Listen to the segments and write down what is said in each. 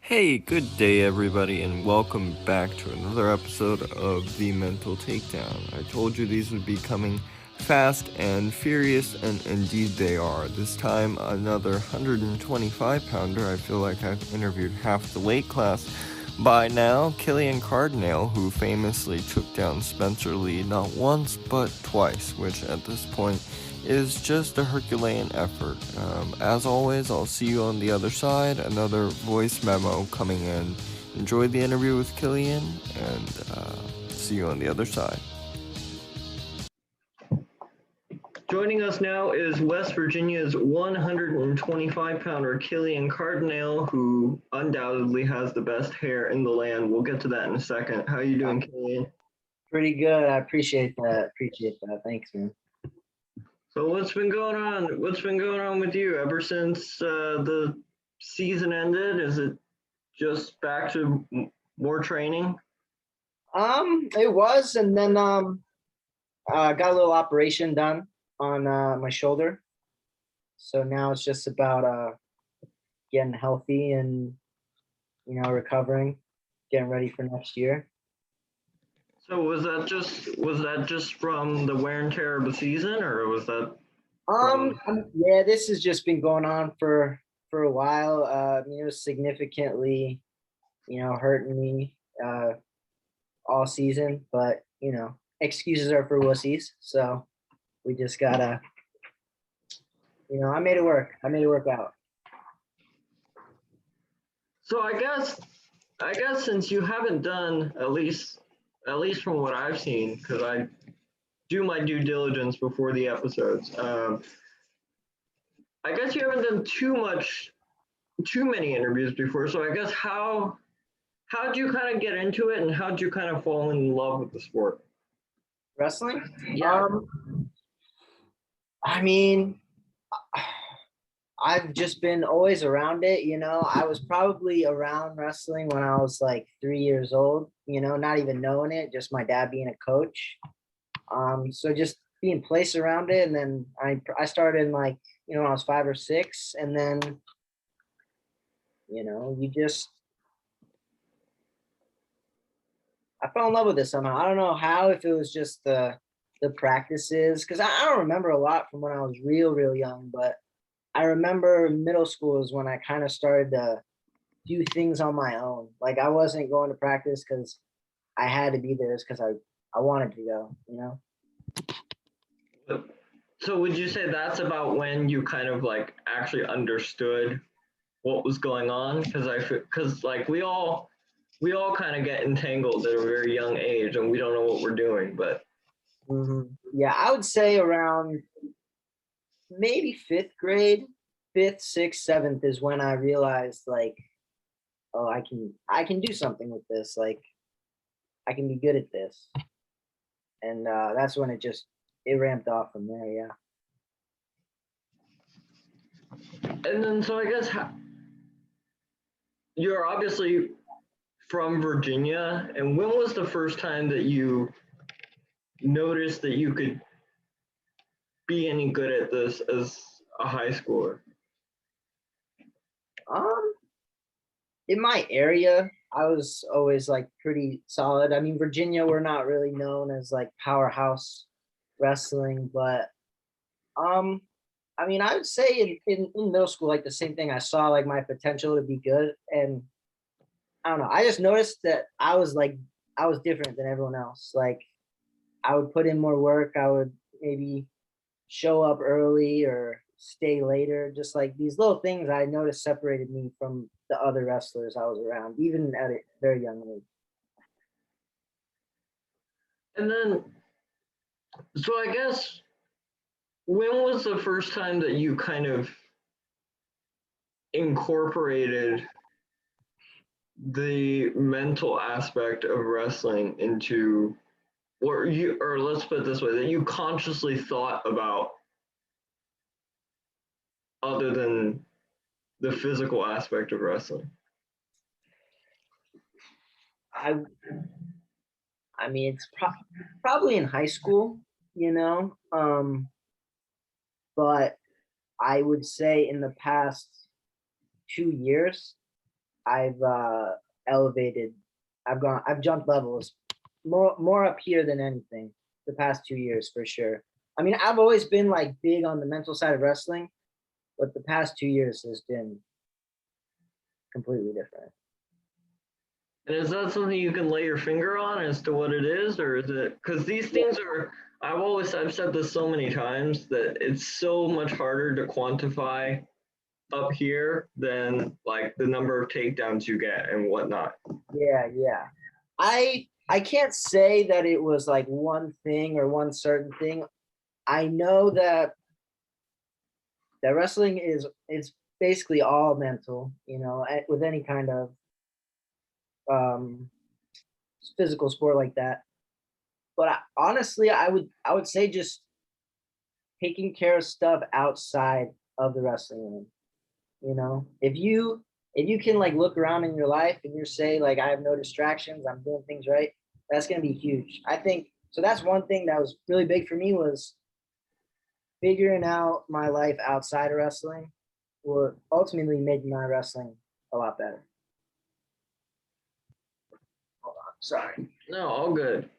Hey, good day, everybody, and welcome back to another episode of The Mental Takedown. I told you these would be coming fast and furious, and indeed they are. This time, another 125-pounder. I feel like I've interviewed half the weight class by now. Killian Cardinale, who famously took down Spencer Lee not once but twice, which at this point is just a Herculean effort. As always, I'll see you on the other side. Another voice memo coming in. Enjoy the interview with Killian, and see you on the other side. Joining us now is West Virginia's 125-pounder Killian Cardinale, who undoubtedly has the best hair in the land. We'll get to that in a second. How are you doing, Killian? Pretty good. I appreciate that. Thanks, man. So what's been going on? What's been going on with you ever since the season ended? Is it just back to more training? It was, and then got a little operation done on my shoulder. So now it's just about getting healthy and recovering, getting ready for next year. So was that just from the wear and tear of the season, or was that? Yeah, this has just been going on for a while. It was significantly, hurting me all season, but excuses are for wussies. So we just gotta, I made it work. I made it work out. So I guess since you haven't done, at least from what I've seen, because I do my due diligence before the episodes. I guess you haven't done too many interviews before. So I guess how'd you kind of get into it, and how'd you kind of fall in love with the sport? Wrestling? Yeah. I mean, I've just been always around it. I was probably around wrestling when I was like 3 years old, not even knowing it, just my dad being a coach. So just being placed around it. And then I started in like, when I was 5 or 6, and then, I fell in love with it somehow. I don't know how, if it was just the practices, because I don't remember a lot from when I was real young, but I remember middle school is when I kind of started to do things on my own. Like I wasn't going to practice because I had to be there, because I wanted to go. So would you say that's when you kind of like actually understood what was going on? Because like we all kind of get entangled at a very young age, and we don't know what we're doing. But yeah, I would say around maybe 5th grade, 5th, 6th, 7th is when I realized like, oh, I can do something with this. Like I can be good at this. And that's when it ramped off from there. Yeah. And then, so I guess you're obviously from Virginia, and when was the first time that you noticed that you could be any good at this as a high schooler? In my area, I was always like pretty solid. I mean, Virginia, we're not really known as like powerhouse wrestling, but I mean, I would say in middle school, like the same thing. I saw like my potential to be good, and I don't know. I just noticed that I was different than everyone else. Like I would put in more work. I would maybe show up early or stay later. Just like these little things I noticed separated me from the other wrestlers I was around, even at a very young age. And then, so I guess, when was the first time that you kind of incorporated the mental aspect of wrestling into, or let's put it this way, that you consciously thought about other than the physical aspect of wrestling? I mean, it's probably in high school, but I would say in the past 2 years, I've elevated. I've jumped levels more up here than anything the past 2 years for sure. I mean, I've always been like big on the mental side of wrestling, but the past 2 years has been completely different. And is that something you can lay your finger on as to what it is, or is it because these things are? I've said this so many times that it's so much harder to quantify up here than like the number of takedowns you get and whatnot. Yeah. I can't say that it was like one thing or one certain thing. I know that wrestling is it's basically all mental, with any kind of um physical sport like that. But honestly, I would say just taking care of stuff outside of the wrestling room. If you can like look around in your life and you say like I have no distractions, I'm doing things right, that's gonna be huge. I think so. That's one thing that was really big for me was figuring out my life outside of wrestling, will ultimately make my wrestling a lot better. Hold on, sorry. No, all good.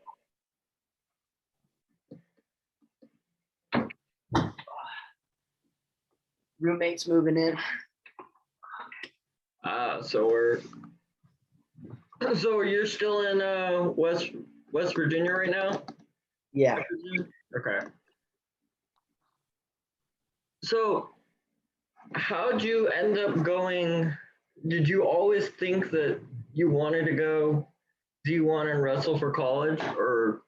Roommates moving in. So you're still in West Virginia right now? Yeah. Okay. So how'd you end up going? Did you always think that you wanted to go D1 and wrestle for college, or?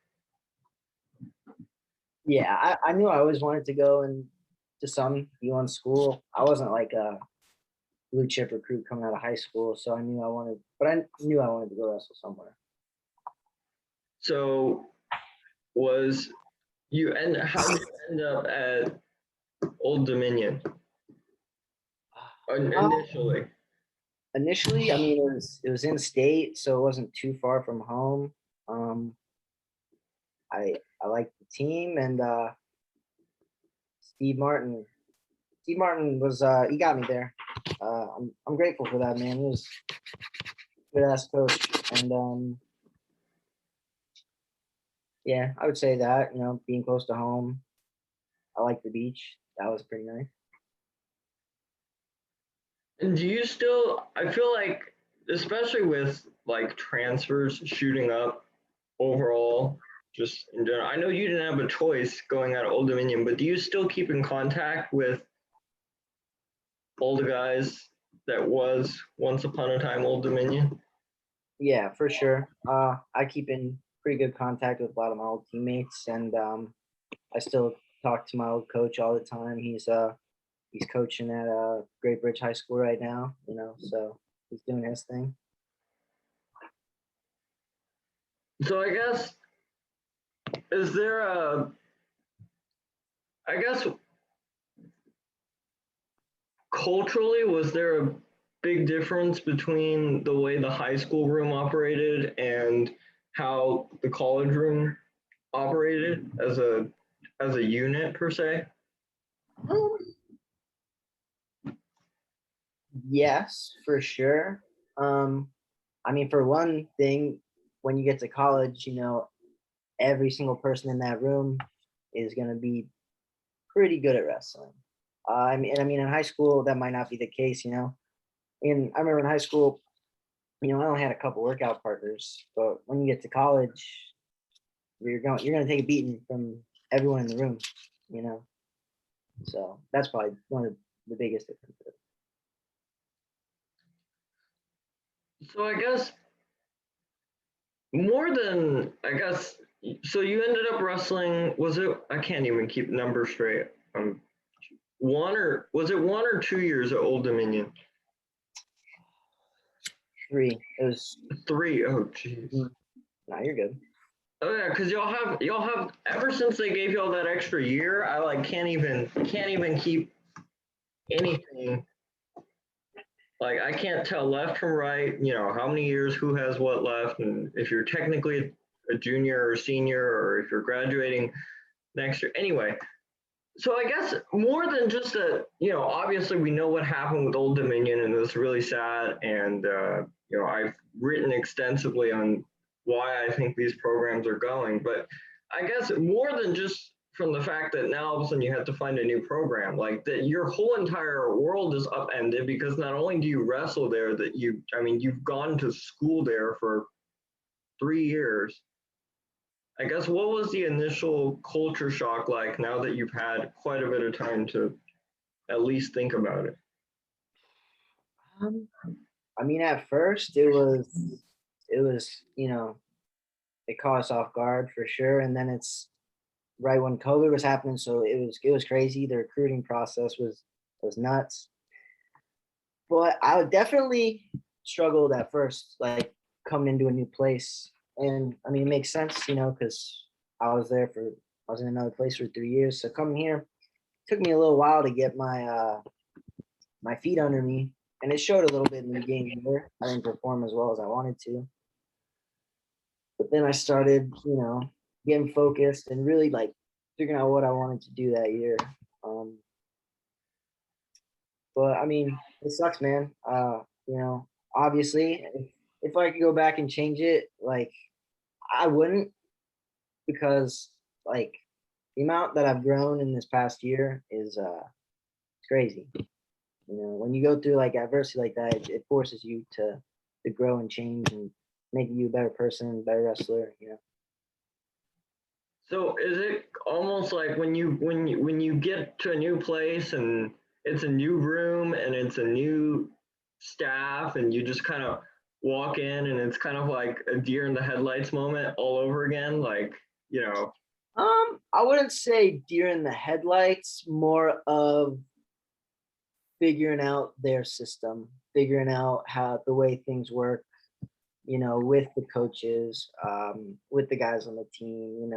Yeah, I knew I always wanted to go to some D1 school. I wasn't like a blue chip recruit coming out of high school, so I knew I wanted to go wrestle somewhere. So how did you end up at Old Dominion initially? Initially, I mean, it was in state, so it wasn't too far from home. I liked the team, and Steve Martin. Steve Martin was he got me there. I'm grateful for that, man. He was a good ass coach, and yeah, I would say that being close to home. I like the beach. That was pretty nice. And I feel like, especially with like transfers shooting up overall, just in general, I know you didn't have a choice going out of Old Dominion, but do you still keep in contact with all the guys that was once upon a time Old Dominion? Yeah, for sure. I keep in pretty good contact with a lot of my old teammates, and I still talk to my old coach all the time. He's coaching at Great Bridge High School right now, so he's doing his thing. So I guess, is there I guess culturally, was there a big difference between the way the high school room operated and how the college room operated as a unit per se? Yes, for sure. I mean, for one thing, when you get to college, every single person in that room is going to be pretty good at wrestling. In high school, that might not be the case, And I remember in high school, I only had a couple workout partners, but when you get to college, you're going to take a beating from everyone in the room, you know. So that's probably one of the biggest differences. So I guess more than I guess. So you ended up wrestling. Was it? I can't even keep numbers straight. Was it 1 or 2 years at Old Dominion? 3. It was 3. Oh, jeez. No, you're good. Oh yeah, because y'all have ever since they gave y'all that extra year, I like can't even keep anything. Like I can't tell left from right, how many years, who has what left, and if you're technically a junior or senior, or if you're graduating next year. Anyway, So I guess more than just a, obviously we know what happened with Old Dominion and it was really sad. And, I've written extensively on why I think these programs are going. But I guess more than just from the fact that now all of a sudden you have to find a new program, like that your whole entire world is upended because not only do you wrestle there, you've gone to school there for 3 years. I guess what was the initial culture shock like now that you've had quite a bit of time to at least think about it? Um, I mean, at first it was, it caught us off guard for sure. And then it's right when COVID was happening, so it was crazy. The recruiting process was nuts. But I definitely struggled at first, like coming into a new place. And I mean, it makes sense, because I was in another place for 3 years. So coming here took me a little while to get my feet under me, and it showed a little bit in the game here. I didn't perform as well as I wanted to, but then I started, getting focused and really like figuring out what I wanted to do that year. Um, but I mean, it sucks, man. Obviously, if I could go back and change it, like I wouldn't, because like the amount that I've grown in this past year is it's crazy. When you go through like adversity like that, it forces you to grow and change and make you a better person, better wrestler. So is it almost like when you get to a new place and it's a new room and it's a new staff and you just kind of walk in and it's kind of like a deer in the headlights moment all over again, like, you know, I wouldn't say deer in the headlights, more of figuring out their system, figuring out how the way things work, with the coaches, with the guys on the team,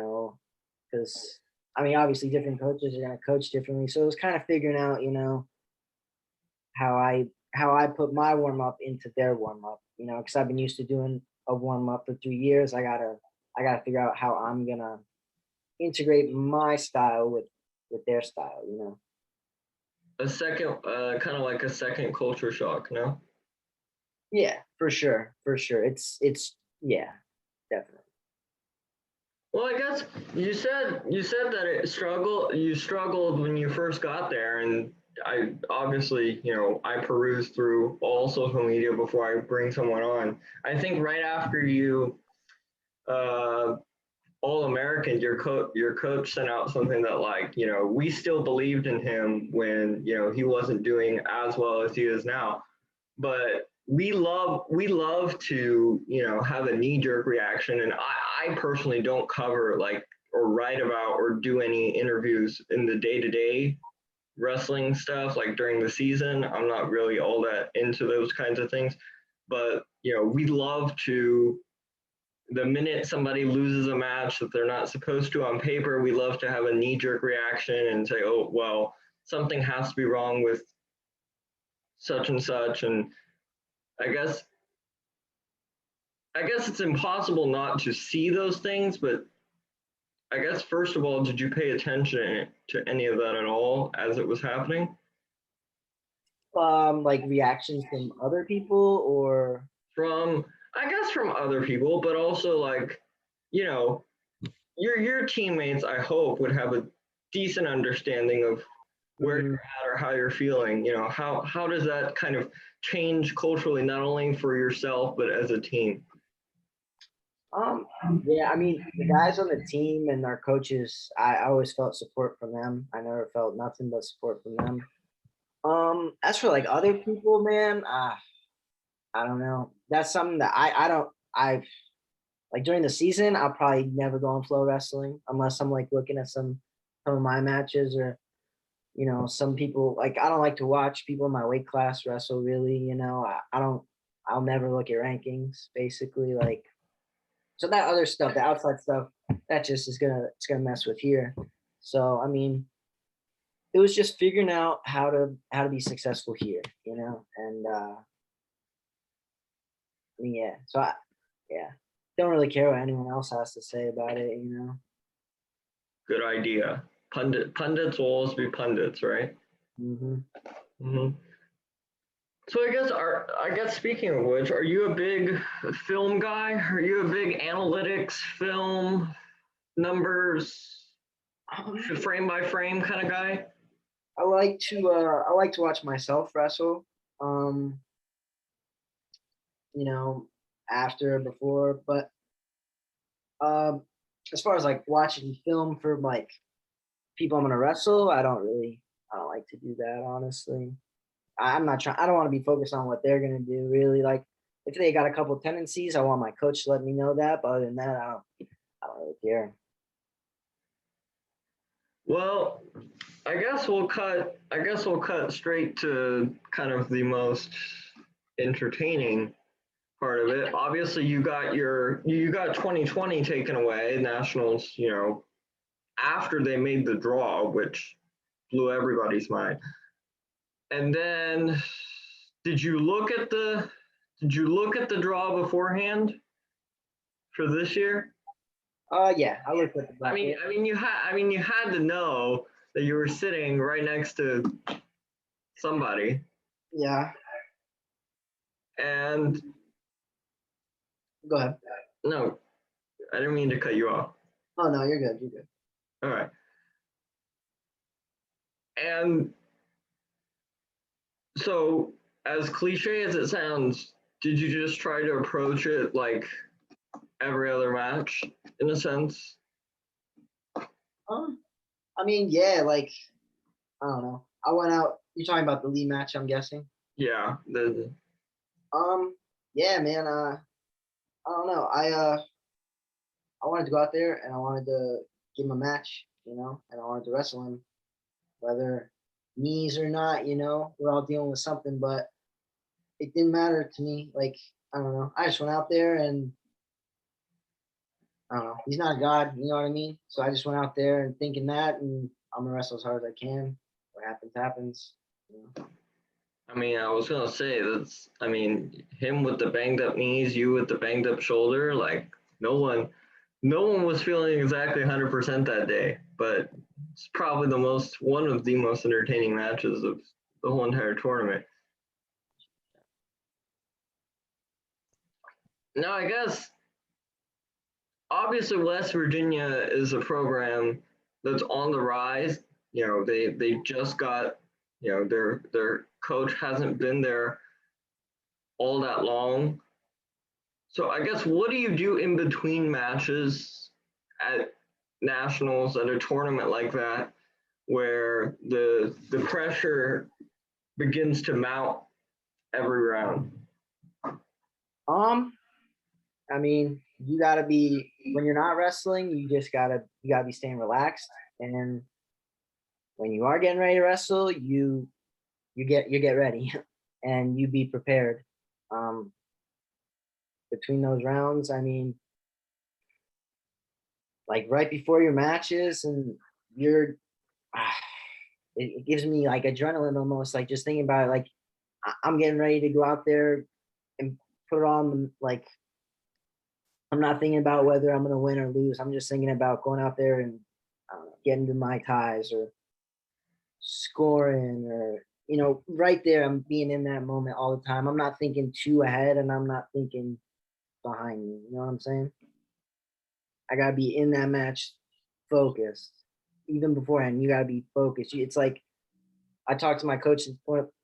because I mean, obviously, different coaches are going to coach differently. So it was kind of figuring out, how I put my warm up into their warm up, because I've been used to doing a warm up for 3 years. I gotta figure out how I'm gonna integrate my style with their style. a second, kind of like a second culture shock, no? Yeah, for sure, for sure. It's yeah, definitely. Well, I guess you said that you struggled when you first got there, and I obviously, I peruse through all social media before I bring someone on. I think right after you uh, All-American, your coach sent out something that, like, we still believed in him when, he wasn't doing as well as he is now. But we love to, have a knee-jerk reaction. And I personally don't cover, like, or write about or do any interviews in the day-to-day wrestling stuff, like during the season. I'm not really all that into those kinds of things. But, we love to, the minute somebody loses a match that they're not supposed to on paper, we love to have a knee jerk reaction and say, oh, well, something has to be wrong with such and such. And I guess, I guess it's impossible not to see those things, but I guess first of all, did you pay attention to any of that at all as it was happening? Like reactions from other people, or From, I guess, from other people, but also, like, you know, your teammates, I hope, would have a decent understanding of where mm, you're at or how you're feeling. How does that kind of change culturally, not only for yourself but as a team? um, yeah. I mean, the guys on the team and our coaches, I always felt support from them. I never felt nothing but support from them. As for like other people, man, I don't know. That's something that I don't I like during the season. I'll probably never go on flow wrestling unless I'm like looking at some of my matches, or some people, like I don't like to watch people in my weight class wrestle really. I don't. I'll never look at rankings basically, like, so that other stuff, the outside stuff, that just it's gonna mess with here. So I mean, it was just figuring out how to be successful here, and I mean, yeah. So yeah, don't really care what anyone else has to say about it. Good idea. Pundits will always be pundits, right? Mm-hmm. Mm-hmm. So I guess speaking of which, are you a big film guy? Are you a big analytics, film, numbers, frame by frame kind of guy? I like to watch myself wrestle. Um, you know, after, before, but um, as far as like watching film for like people I'm gonna wrestle, I don't like to do that, honestly. I'm not trying. I don't want to be focused on what they're gonna do. Really, like if they got a couple tendencies, I want my coach to let me know that. But other than that, I don't really care. Well, I guess we'll cut straight to kind of the most entertaining part of it. Obviously, you got 2020 taken away, Nationals, after they made the draw, which blew everybody's mind. And then did you look at the draw beforehand for this year? Yeah, I looked at the bracket. You had to know that you were sitting right next to somebody. Yeah, And go ahead. no, I didn't mean to cut you off. Oh no, you're good. You're good. All right. And so, as cliche as it sounds, did you just try to approach it like every other match in a sense? I mean, yeah, like I don't know. I went out. You're talking about the Lee match, I'm guessing. Yeah. Yeah, man. I don't know. I wanted to go out there and I wanted to give him a match, and I wanted to wrestle him, whether knees or not. We're all dealing with something, but it didn't matter to me. Like I don't know. I just went out there and I don't know. He's not a god, you know what I mean? So I just went out there and thinking that, and I'm gonna wrestle as hard as I can. What happens, happens. I was gonna say him with the banged up knees, you with the banged up shoulder, like no one was feeling exactly 100% that day, but it's probably one of the most entertaining matches of the whole entire tournament. Now, I guess obviously West Virginia is a program that's on the rise. They just got, their coach hasn't been there all that long. So I guess what do you do in between matches at nationals at a tournament like that where the pressure begins to mount every round? Um, I mean, you gotta be when you're not wrestling, you gotta be staying relaxed. And when you are getting ready to wrestle, you get ready and you be prepared. Um, between those rounds, I mean, like right before your matches, and you're, it gives me like adrenaline almost. Like just thinking about it, like I'm getting ready to go out there and put on like I'm not thinking about whether I'm going to win or lose. I'm just thinking about going out there and getting to my ties or scoring or, right there. I'm being in that moment all the time. I'm not thinking too ahead and I'm not thinking behind me. You know what I'm saying? I got to be in that match focused. Even beforehand, you got to be focused. It's like I talked to my coach,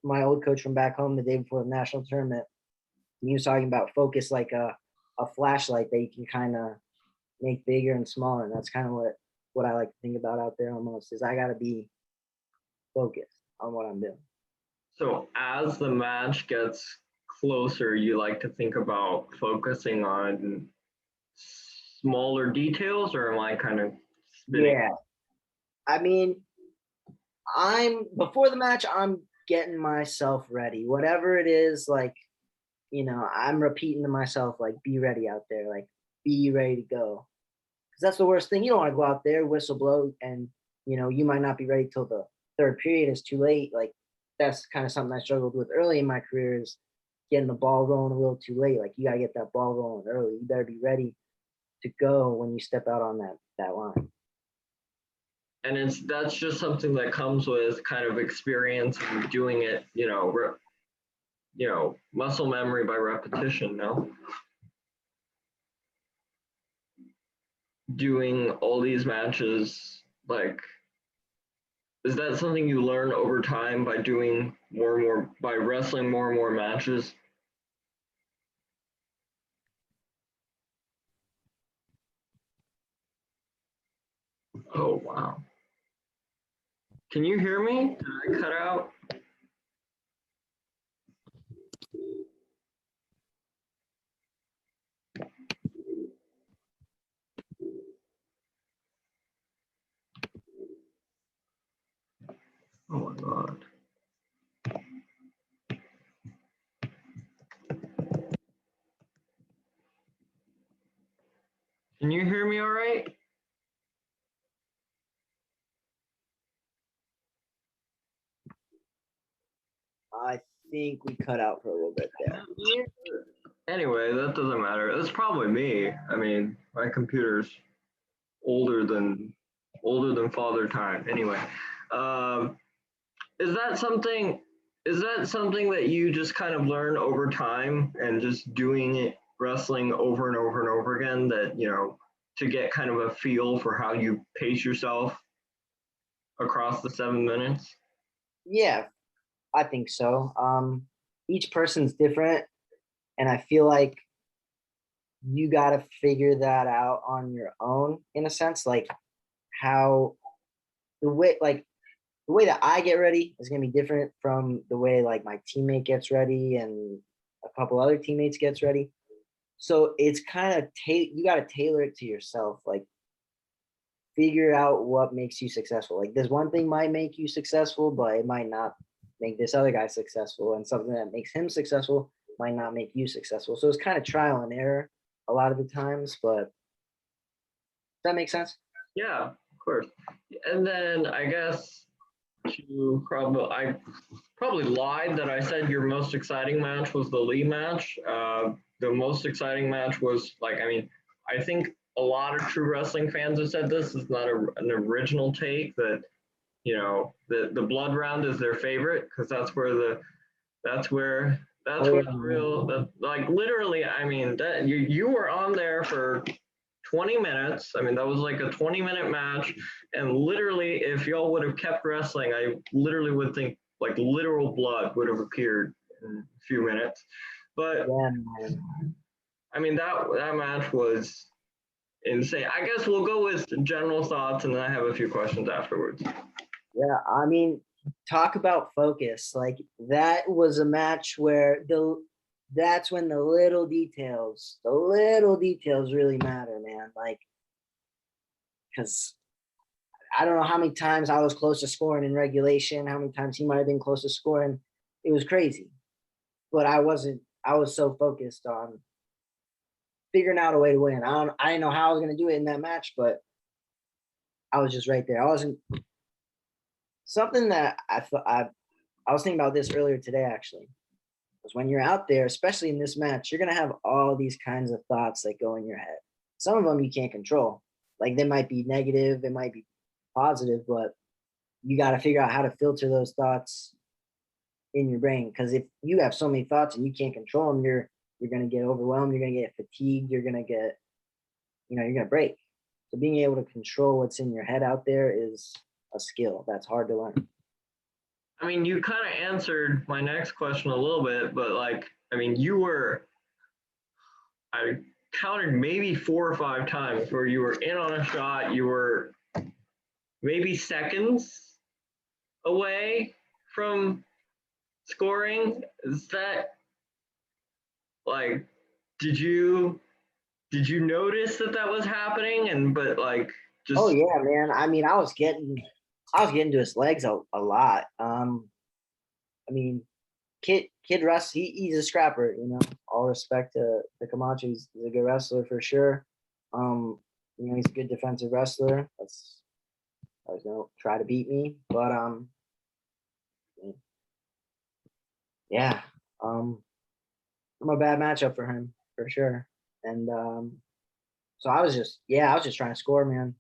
my old coach from back home the day before the national tournament. He was talking about focus like a flashlight that you can kind of make bigger and smaller. And that's kind of what I like to think about out there almost is I got to be focused on what I'm doing. So as the match gets closer, you like to think about focusing on smaller details, or am I kind of spinning? Yeah. I mean, before the match, I'm getting myself ready. Whatever it is, like, I'm repeating to myself, like, be ready out there, like, be ready to go. Because that's the worst thing. You don't want to go out there, whistle blow, and, you might not be ready till the third period. It's too late. Like, that's kind of something I struggled with early in my career is getting the ball rolling a little too late. Like, you got to get that ball rolling early. You better be ready to go when you step out on that line. and that's just something that comes with kind of experience and doing it, muscle memory by repetition. No, doing all these matches, like, is that something you learn over time by doing more and more, by wrestling more and more matches? Oh wow. Can you hear me? Did I cut out? Oh my god. Can you hear me all right? I think we cut out for a little bit there. Anyway, that doesn't matter. That's probably me. I mean, my computer's older than father time. Anyway, um, is that something? Is that something that you just kind of learn over time and just doing it, wrestling over and over and over again? That to get kind of a feel for how you pace yourself across the 7 minutes. Yeah, I think so. Each person's different, and I feel like you got to figure that out on your own in a sense, like how the way like the way that I get ready is going to be different from the way like my teammate gets ready and a couple other teammates gets ready. So it's kind of you got to tailor it to yourself, like figure out what makes you successful. Like this one thing might make you successful, but it might not make this other guy successful, and something that makes him successful might not make you successful. So it's kind of trial and error a lot of the times, but does that make sense? Yeah, of course. And then I guess I probably lied that I said your most exciting match was the Lee match. The most exciting match was I think a lot of true wrestling fans have said this is not an original take, that the blood round is their favorite because that's where Oh the yeah, real, like, literally, I mean, that you were on there for 20 minutes. I mean, that was like a 20-minute match. And literally, if y'all would have kept wrestling, I literally would think like literal blood would have appeared in a few minutes. But yeah, man. I mean, that match was insane. I guess we'll go with general thoughts, and then I have a few questions afterwards. Yeah, I mean, talk about focus. Like that was a match where that's when the little details really matter, man. Like, because I don't know how many times I was close to scoring in regulation, how many times he might have been close to scoring. It was crazy, but I wasn't. I was so focused on figuring out a way to win. I didn't know how I was going to do it in that match, but I was just right there. I wasn't something that I was thinking about this earlier today actually. Because when you're out there, especially in this match, you're gonna have all these kinds of thoughts that go in your head. Some of them you can't control. Like they might be negative, it might be positive, but you got to figure out how to filter those thoughts in your brain. Because if you have so many thoughts and you can't control them, you're gonna get overwhelmed. You're gonna get fatigued. You're gonna get, you're gonna break. So being able to control what's in your head out there is a skill that's hard to learn. I mean, you kind of answered my next question a little bit, but I mean, I counted maybe 4 or 5 times where you were in on a shot, you were maybe seconds away from scoring. Is that like, did you notice that was happening? And but Oh just, yeah, man. I mean, I was getting to his legs a lot. I mean, Kid Russ, he's a scrapper. All respect to Camacho. He's a good wrestler for sure. He's a good defensive wrestler. That's I was gonna try to beat me, but yeah, I'm a bad matchup for him for sure. And so I was just trying to score, man.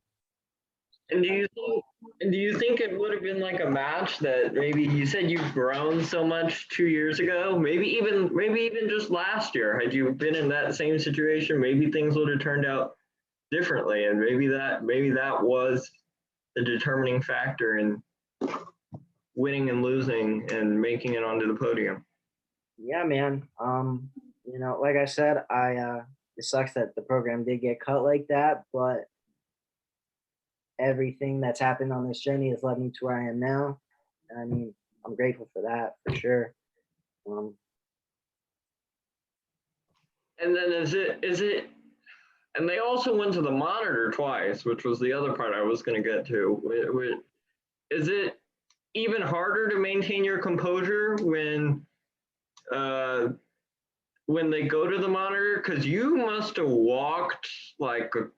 And do you think it would have been like a match that maybe you said you've grown so much 2 years ago, maybe even just last year, had you been in that same situation, maybe things would have turned out differently, and maybe that was the determining factor in winning and losing and making it onto the podium. Yeah, man. Like I said, it sucks that the program did get cut like that, but everything that's happened on this journey has led me to where I am now. And I mean, I'm grateful for that for sure. Um, And then is it and they also went to the monitor twice, which was the other part I was going to get to. Is it even harder to maintain your composure uh, when they go to the monitor? Because you must have walked like an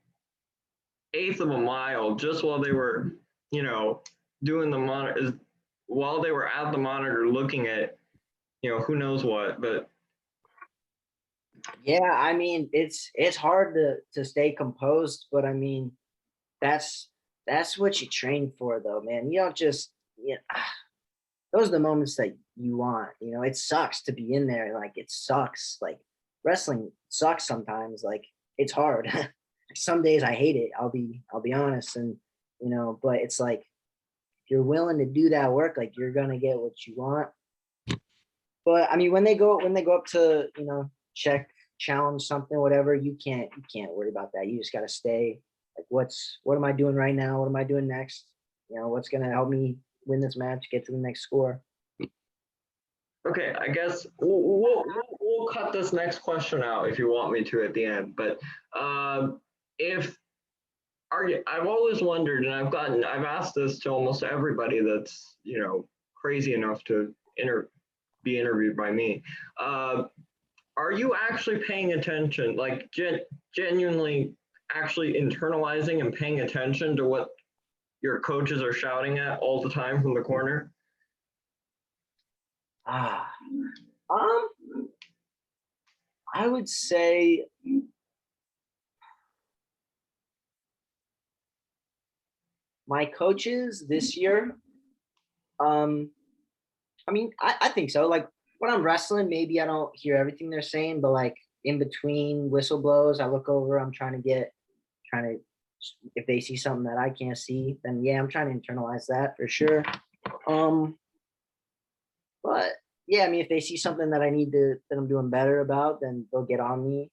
eighth of a mile just while they were, you know, doing the monitor, while they were at the monitor looking at, who knows what. But yeah, I mean, it's hard to stay composed, but I mean, that's that's what you train for, though, man. You don't just, those are the moments that you want. It sucks to be in there. Like, it sucks. Like, wrestling sucks sometimes. Like, it's hard. Some days I hate it. I'll be honest. And but it's like, if you're willing to do that work, like, you're gonna get what you want. But I mean, when they go up to check, challenge something, whatever, you can't worry about that. You just gotta stay. Like, what am I doing right now? What am I doing next? What's gonna help me win this match, get to the next score. okay, I guess we'll cut this next question out if you want me to at the end. But if I've always wondered, and I've asked this to almost everybody that's crazy enough to be interviewed by me. Are you actually paying attention, like genuinely, actually internalizing and paying attention to what your coaches are shouting at all the time from the corner? Ah, um, I would say my coaches this year. Um, I mean, I think so. Like, when I'm wrestling, maybe I don't hear everything they're saying, but like, in between whistle blows, I look over. I'm trying to, if they see something that I can't see, then yeah, I'm trying to internalize that for sure. Um, but yeah, I mean, if they see something that that I'm doing better about, then they'll get on me.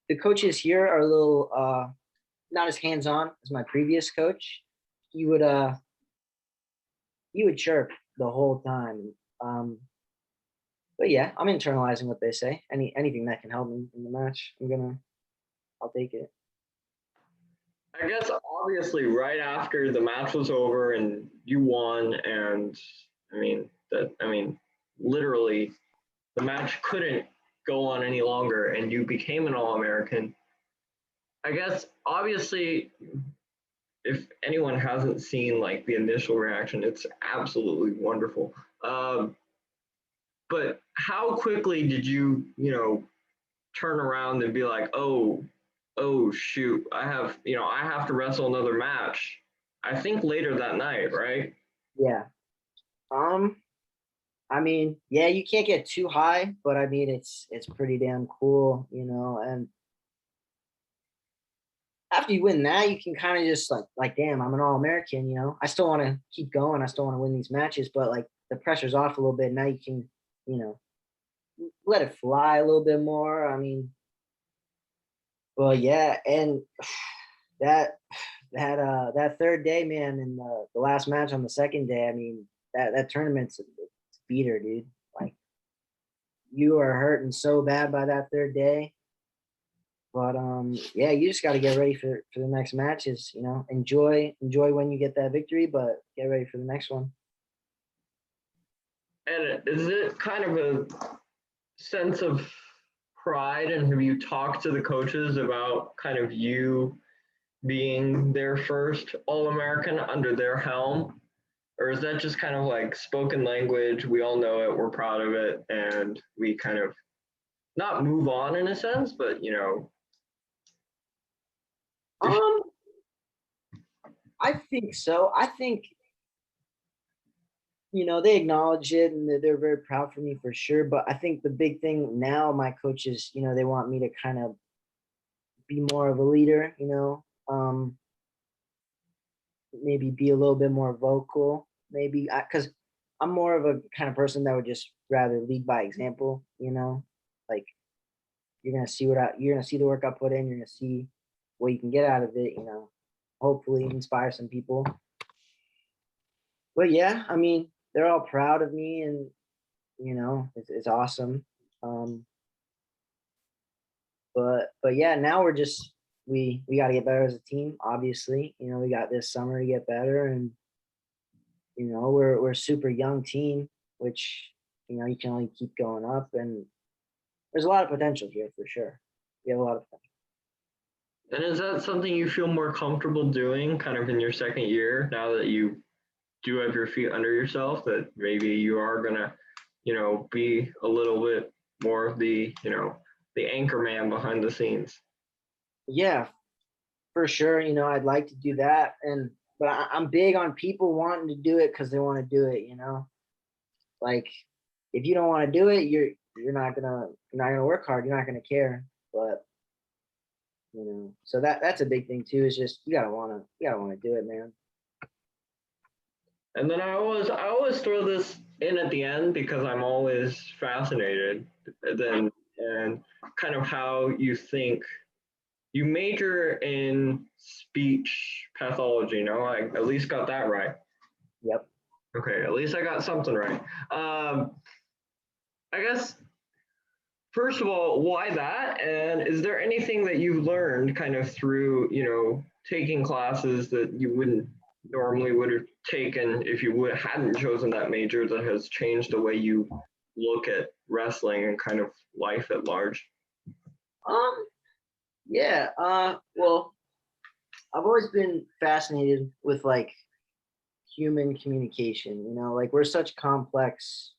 The coaches here are a little not as hands on as my previous coach. He would uh he would chirp the whole time. Um, but yeah, I'm internalizing what they say. Anything that can help me in the match, I'll take it. I guess obviously right after the match was over and you won, and I mean literally the match couldn't go on any longer, and you became an All-American. I guess obviously, if anyone hasn't seen like the initial reaction, it's absolutely wonderful. Um, but how quickly did you turn around and be like, oh shoot, I have to wrestle another match. I think later that night, right? Yeah. Um, I mean, yeah, you can't get too high, but I mean, it's pretty damn cool, and after you win that, you can kind of just like, damn, I'm an All-American. I still want to keep going. I still want to win these matches, but like, the pressure's off a little bit. Now you can, you know, let it fly a little bit more. I mean, well, yeah, and that that third day, man, and the last match on the second day. I mean, that tournament's a beater, dude. Like, you are hurting so bad by that third day. But yeah, you just got to get ready for the next matches. Enjoy when you get that victory, but get ready for the next one. And is it kind of a sense of pride? And have you talked to the coaches about kind of you being their first All American under their helm? Or is that just kind of like spoken language? We all know it, we're proud of it, and we kind of not move on in a sense, but Um, I think so. I think, they acknowledge it and they're very proud for me for sure. But I think the big thing now, my coaches, they want me to kind of be more of a leader, maybe be a little bit more vocal, maybe because I'm more of a kind of person that would just rather lead by example, like you're gonna see the work I put in, you're gonna see what you can get out of it, hopefully inspire some people. But yeah, I mean, they're all proud of me and it's awesome. Um, but yeah, now we're just we got to get better as a team. Obviously, we got this summer to get better, and we're a super young team, which you can only keep going up, and there's a lot of potential here for sure. We have a lot of potential. And is that something you feel more comfortable doing kind of in your second year now that you do have your feet under yourself, that maybe you are going to, be a little bit more of the, the anchor man behind the scenes? Yeah, for sure. I'd like to do that, but I'm big on people wanting to do it because they want to do it. Like if you don't want to do it, you're not gonna work hard. You're not gonna care. But so that's a big thing too. Is just you gotta wanna do it, man. And then I always throw this in at the end because I'm always fascinated then and kind of how you think. You major in speech pathology, no? I at least got that right. Yep. Okay, at least I got something right. I guess first of all, why that? And is there anything that you've learned kind of through, taking classes that you wouldn't normally would have taken if you hadn't chosen that major that has changed the way you look at wrestling and kind of life at large? Yeah. Well, I've always been fascinated with like human communication. Like we're such complex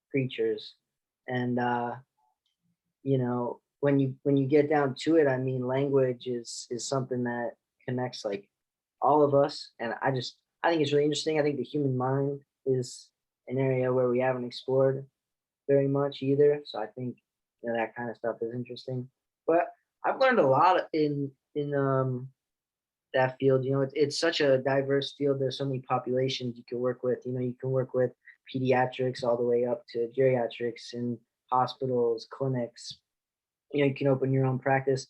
creatures, and when you get down to it, I mean, language is something that connects like all of us, and I think it's really interesting. I think the human mind is an area where we haven't explored very much either. So I think that kind of stuff is interesting. But I've learned a lot in that field. It's such a diverse field. There's so many populations you can work with. You can work with pediatrics all the way up to geriatrics in hospitals, clinics. You can open your own practice,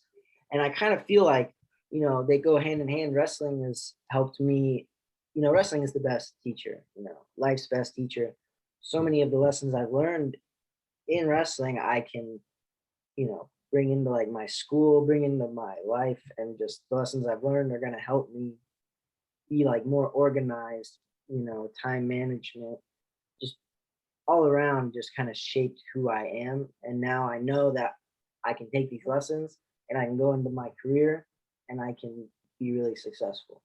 and I kind of feel like they go hand in hand. Wrestling has helped me. Wrestling is the best teacher. Life's best teacher. So many of the lessons I've learned in wrestling, I can bring into like my school, bring into my life, and just the lessons I've learned are going to help me be like more organized, time management, just all around just kind of shaped who I am. And now I know that I can take these lessons and I can go into my career and I can be really successful.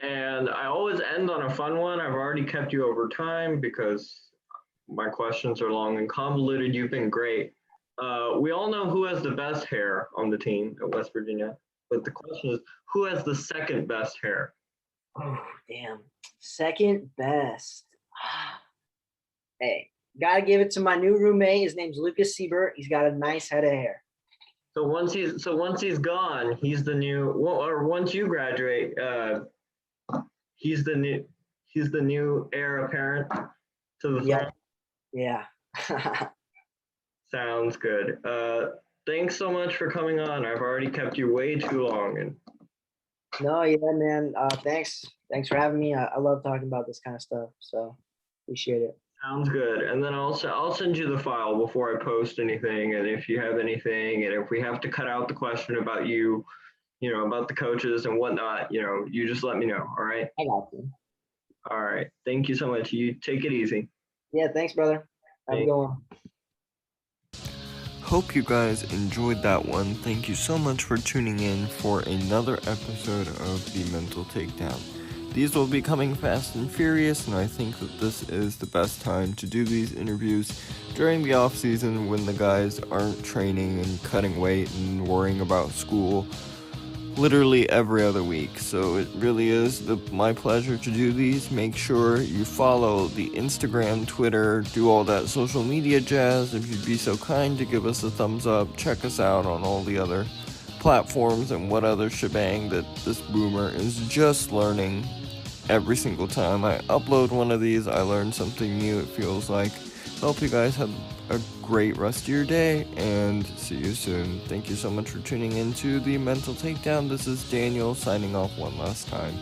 And I always end on a fun one. I've already kept you over time because my questions are long and convoluted. You've been great. We all know who has the best hair on the team at West Virginia, but the question is, who has the second best hair? Oh, damn. Second best. Hey, gotta give it to my new roommate. His name's Lucas Siebert. He's got a nice head of hair. So once he's gone, he's the new. Or once you graduate, he's the new heir apparent to the throne. Yeah. Sounds good. Thanks so much for coming on. I've already kept you way too long. And no, yeah, man. Thanks for having me. I love talking about this kind of stuff. So appreciate it. Sounds good. And then I'll send you the file before I post anything. And if you have anything, and if we have to cut out the question about you, about the coaches and whatnot, you just let me know. All right. I got you. All right. Thank you so much. You take it easy. Yeah. Thanks, brother. Have a good one. Hope you guys enjoyed that one. Thank you so much for tuning in for another episode of the Mental Takedown. These will be coming fast and furious, and I think that this is the best time to do these interviews during the off season when the guys aren't training and cutting weight and worrying about school. literally every other week. So it really is my pleasure to do these. Make sure you follow the Instagram, Twitter, do all that social media jazz. If you'd be so kind to give us a thumbs up, check us out on all the other platforms and what other shebang that this boomer is just learning. Every single time I upload one of these, I learn something new, it feels like. Hope you guys have a great rest of your day, and see you soon. Thank you so much for tuning in to the Mental Takedown. This is Daniel signing off one last time.